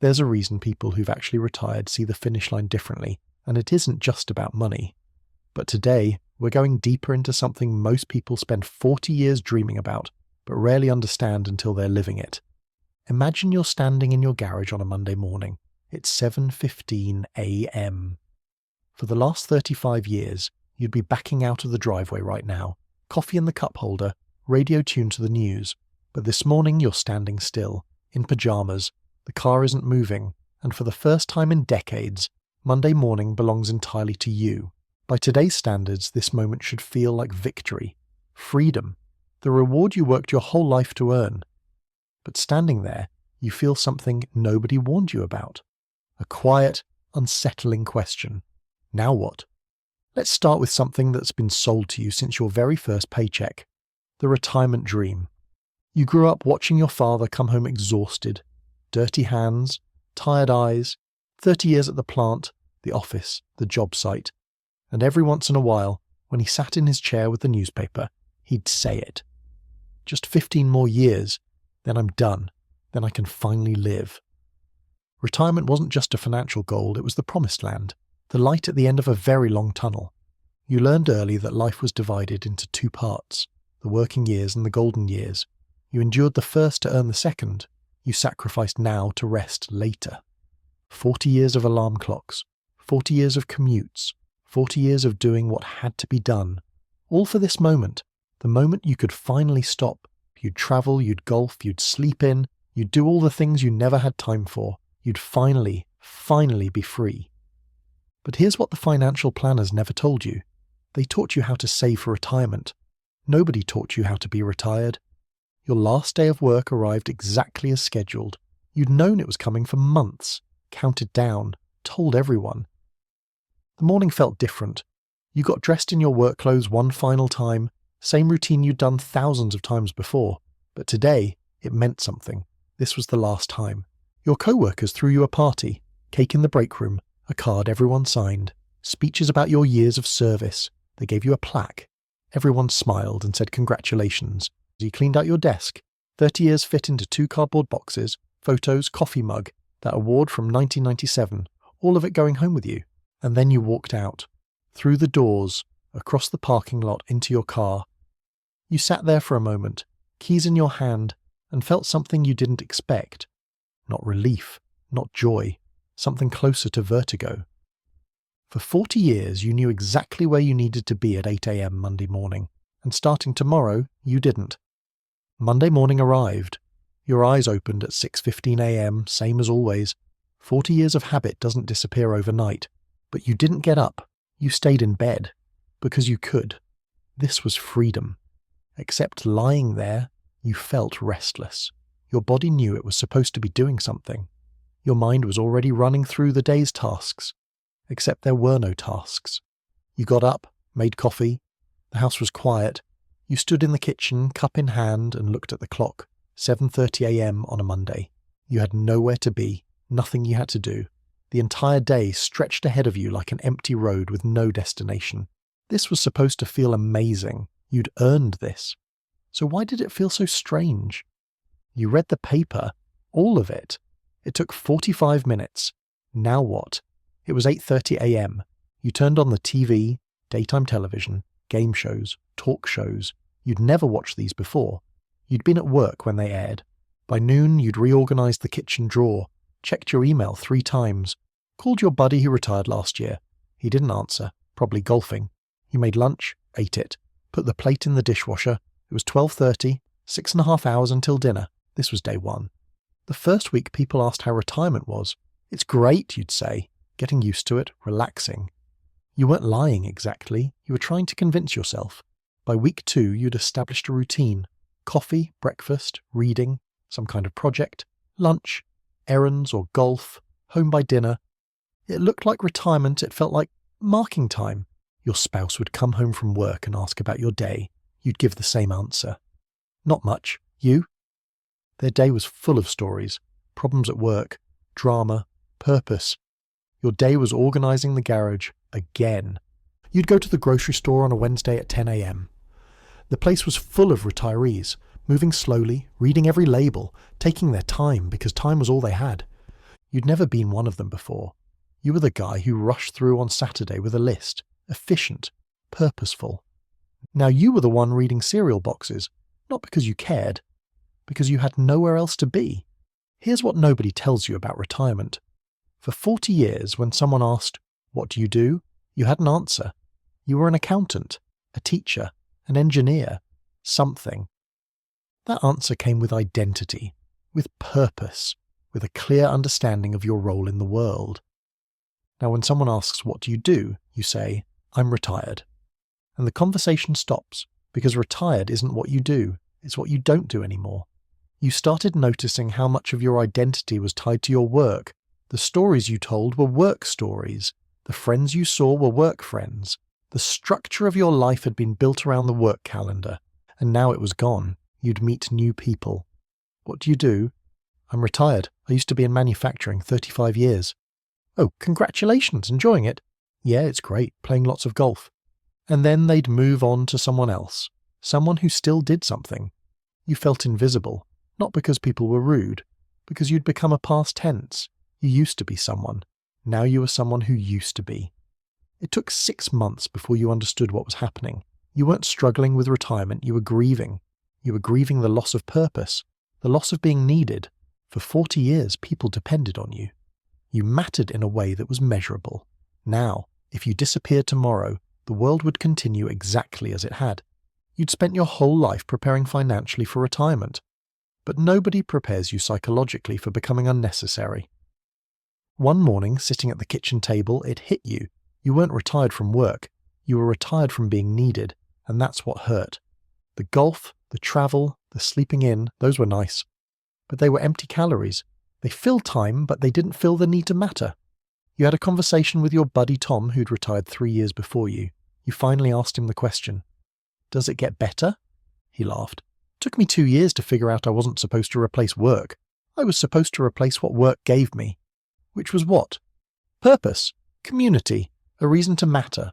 There's a reason people who've actually retired see the finish line differently, and it isn't just about money. But today, we're going deeper into something most people spend 40 years dreaming about, but rarely understand until they're living it. Imagine you're standing in your garage on a Monday morning. It's 7:15 a.m. For the last 35 years, you'd be backing out of the driveway right now, coffee in the cup holder, radio tuned to the news. But this morning you're standing still, in pajamas, the car isn't moving, and for the first time in decades, Monday morning belongs entirely to you. By today's standards, this moment should feel like victory, freedom, the reward you worked your whole life to earn. But standing there, you feel something nobody warned you about. A quiet, unsettling question. Now what? Let's start with something that's been sold to you since your very first paycheck. The retirement dream. You grew up watching your father come home exhausted, dirty hands, tired eyes, 30 years at the plant, the office, the job site. And every once in a while, when he sat in his chair with the newspaper, he'd say it. Just 15 more years, then I'm done, then I can finally live. Retirement wasn't just a financial goal, it was the promised land, the light at the end of a very long tunnel. You learned early that life was divided into two parts, the working years and the golden years. You endured the first to earn the second. You sacrificed now to rest later. 40 years of alarm clocks, 40 years of commutes, 40 years of doing what had to be done, all for this moment, the moment you could finally stop. You'd travel, you'd golf, you'd sleep in, you'd do all the things you never had time for. You'd finally be free. But here's what the financial planners never told you. They taught you how to save for retirement. Nobody taught you how to be retired. Your last day of work arrived exactly as scheduled. You'd known it was coming for months, counted down, told everyone. The morning felt different. You got dressed in your work clothes one final time, same routine you'd done thousands of times before. But today, it meant something. This was the last time. Your co-workers threw you a party, cake in the break room, a card everyone signed, speeches about your years of service. They gave you a plaque. Everyone smiled and said congratulations. You cleaned out your desk. 30 years fit into 2 cardboard boxes, photos, coffee mug, that award from 1997, all of it going home with you. And then you walked out, through the doors, across the parking lot into your car. You sat there for a moment, keys in your hand, and felt something you didn't expect. Not relief, not joy, something closer to vertigo. For 40 years you knew exactly where you needed to be at 8 a.m. Monday morning, and starting tomorrow, you didn't. Monday morning arrived. Your eyes opened at 6:15 a.m., same as always. 40 years of habit doesn't disappear overnight. But you didn't get up. You stayed in bed. Because you could. This was freedom. Except lying there, you felt restless. Your body knew it was supposed to be doing something. Your mind was already running through the day's tasks. Except there were no tasks. You got up, made coffee. The house was quiet. You stood in the kitchen, cup in hand, and looked at the clock. 7:30 a.m. on a Monday. You had nowhere to be, nothing you had to do. The entire day stretched ahead of you like an empty road with no destination. This was supposed to feel amazing. You'd earned this. So why did it feel so strange? You read the paper, all of it. It took 45 minutes. Now what? It was 8:30 a.m. You turned on the TV, daytime television, game shows, talk shows. You'd never watched these before. You'd been at work when they aired. By noon, you'd reorganized the kitchen drawer, checked your email 3 times, called your buddy who retired last year. He didn't answer, probably golfing. You made lunch, ate it, put the plate in the dishwasher. It was 12:30, 6.5 hours until dinner. This was day 1. The first week people asked how retirement was. It's great, you'd say, getting used to it, relaxing. You weren't lying exactly, you were trying to convince yourself. By week 2, you'd established a routine. Coffee, breakfast, reading, some kind of project, lunch, errands or golf, home by dinner. It looked like retirement, it felt like marking time. Your spouse would come home from work and ask about your day. You'd give the same answer. Not much. You? Their day was full of stories, problems at work, drama, purpose. Your day was organising the garage again. You'd go to the grocery store on a Wednesday at 10 a.m. The place was full of retirees, moving slowly, reading every label, taking their time because time was all they had. You'd never been one of them before. You were the guy who rushed through on Saturday with a list, efficient, purposeful. Now you were the one reading cereal boxes, not because you cared, because you had nowhere else to be. Here's what nobody tells you about retirement. For 40 years, when someone asked, "What do?" you had an answer. You were an accountant, a teacher, an engineer, something. That answer came with identity, with purpose, with a clear understanding of your role in the world. Now, when someone asks, "What do?" you say, "I'm retired." And the conversation stops, because retired isn't what you do, it's what you don't do anymore. You started noticing how much of your identity was tied to your work. The stories you told were work stories. The friends you saw were work friends. The structure of your life had been built around the work calendar, and now it was gone. You'd meet new people. "What do?" "I'm retired. I used to be in manufacturing 35 years. "Oh, congratulations, enjoying it?" "Yeah, it's great, playing lots of golf." And then they'd move on to someone else, someone who still did something. You felt invisible, not because people were rude, because you'd become a past tense. You used to be someone. Now you were someone who used to be. It took 6 months before you understood what was happening. You weren't struggling with retirement, you were grieving. You were grieving the loss of purpose, the loss of being needed. For 40 years, people depended on you. You mattered in a way that was measurable. Now, if you disappeared tomorrow, the world would continue exactly as it had. You'd spent your whole life preparing financially for retirement. But nobody prepares you psychologically for becoming unnecessary. One morning, sitting at the kitchen table, it hit you. You weren't retired from work. You were retired from being needed, and that's what hurt. The golf, the travel, the sleeping in, those were nice. But they were empty calories. They filled time, but they didn't fill the need to matter. You had a conversation with your buddy Tom, who'd retired 3 years before you. You finally asked him the question, "Does it get better?" He laughed. "Took me 2 years to figure out I wasn't supposed to replace work. I was supposed to replace what work gave me." Which was what? Purpose, community, a reason to matter.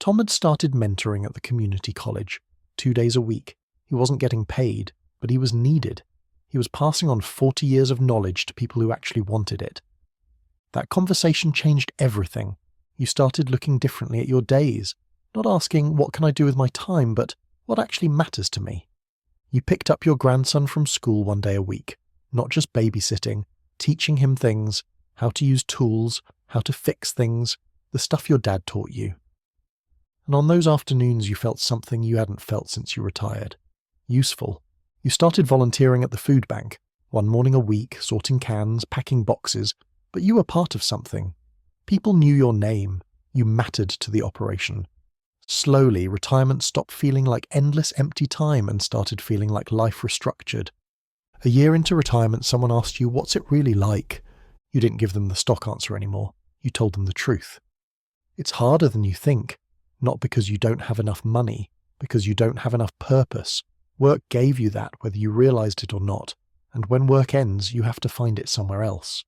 Tom had started mentoring at the community college, 2 days a week. He wasn't getting paid, but he was needed. He was passing on 40 years of knowledge to people who actually wanted it. That conversation changed everything. You started looking differently at your days, not asking, "What can I do with my time?" but "What actually matters to me?" You picked up your grandson from school 1 day a week, not just babysitting, teaching him things, how to use tools, how to fix things, the stuff your dad taught you. And on those afternoons you felt something you hadn't felt since you retired. Useful. You started volunteering at the food bank, 1 morning a week, sorting cans, packing boxes, but you were part of something. People knew your name. You mattered to the operation. Slowly, retirement stopped feeling like endless empty time and started feeling like life restructured. A year into retirement, someone asked you, "What's it really like?" You didn't give them the stock answer anymore. You told them the truth. It's harder than you think, not because you don't have enough money, because you don't have enough purpose. Work gave you that, whether you realized it or not, and when work ends, you have to find it somewhere else.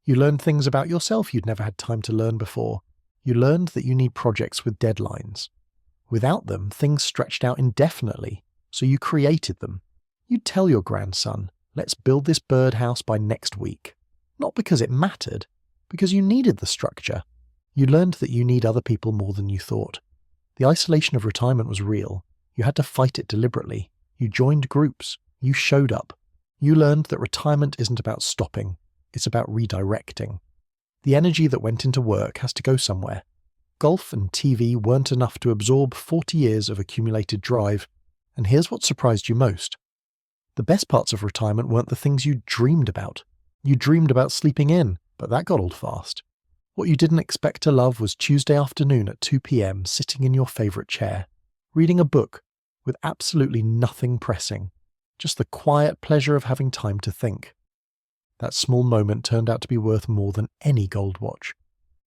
You learned things about yourself you'd never had time to learn before. You learned that you need projects with deadlines. Without them, things stretched out indefinitely, so you created them. You'd tell your grandson, "Let's build this birdhouse by next week." Not because it mattered, because you needed the structure. You learned that you need other people more than you thought. The isolation of retirement was real. You had to fight it deliberately. You joined groups. You showed up. You learned that retirement isn't about stopping. It's about redirecting. The energy that went into work has to go somewhere. Golf and TV weren't enough to absorb 40 years of accumulated drive. And here's what surprised you most. The best parts of retirement weren't the things you dreamed about. You dreamed about sleeping in, but that got old fast. What you didn't expect to love was Tuesday afternoon at 2 p.m. sitting in your favourite chair, reading a book with absolutely nothing pressing, just the quiet pleasure of having time to think. That small moment turned out to be worth more than any gold watch.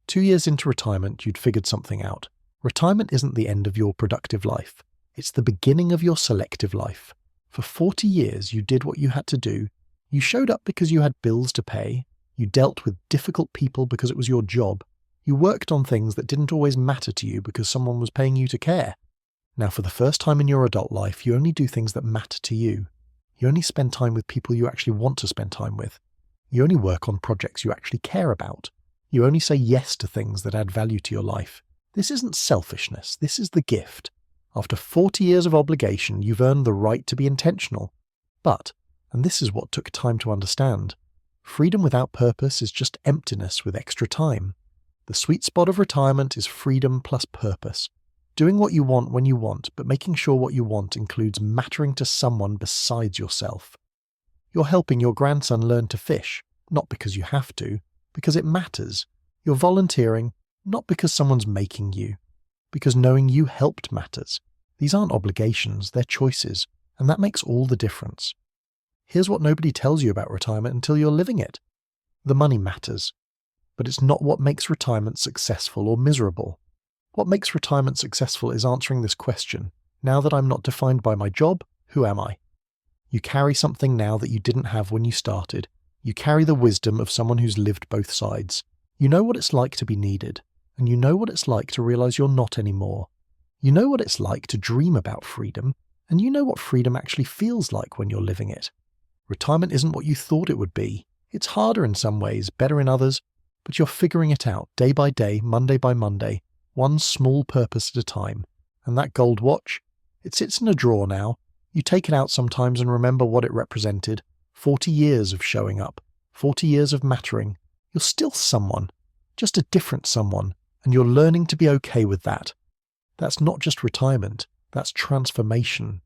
2 years into retirement, you'd figured something out. Retirement isn't the end of your productive life. It's the beginning of your selective life. For 40 years, you did what you had to do. You showed up because you had bills to pay. You dealt with difficult people because it was your job. You worked on things that didn't always matter to you because someone was paying you to care. Now, for the first time in your adult life, you only do things that matter to you. You only spend time with people you actually want to spend time with. You only work on projects you actually care about. You only say yes to things that add value to your life. This isn't selfishness, this is the gift. After 40 years of obligation, you've earned the right to be intentional. But, and this is what took time to understand, freedom without purpose is just emptiness with extra time. The sweet spot of retirement is freedom plus purpose. Doing what you want when you want, but making sure what you want includes mattering to someone besides yourself. You're helping your grandson learn to fish, not because you have to, because it matters. You're volunteering, not because someone's making you, because knowing you helped matters. These aren't obligations, they're choices, and that makes all the difference. Here's what nobody tells you about retirement until you're living it. The money matters, but it's not what makes retirement successful or miserable. What makes retirement successful is answering this question. Now that I'm not defined by my job, who am I? You carry something now that you didn't have when you started. You carry the wisdom of someone who's lived both sides. You know what it's like to be needed, and you know what it's like to realize you're not anymore. You know what it's like to dream about freedom, and you know what freedom actually feels like when you're living it. Retirement isn't what you thought it would be. It's harder in some ways, better in others, but you're figuring it out day by day, Monday by Monday, one small purpose at a time. And that gold watch? It sits in a drawer now. You take it out sometimes and remember what it represented. 40 years of showing up, 40 years of mattering. You're still someone, just a different someone, and you're learning to be okay with that. That's not just retirement, that's transformation.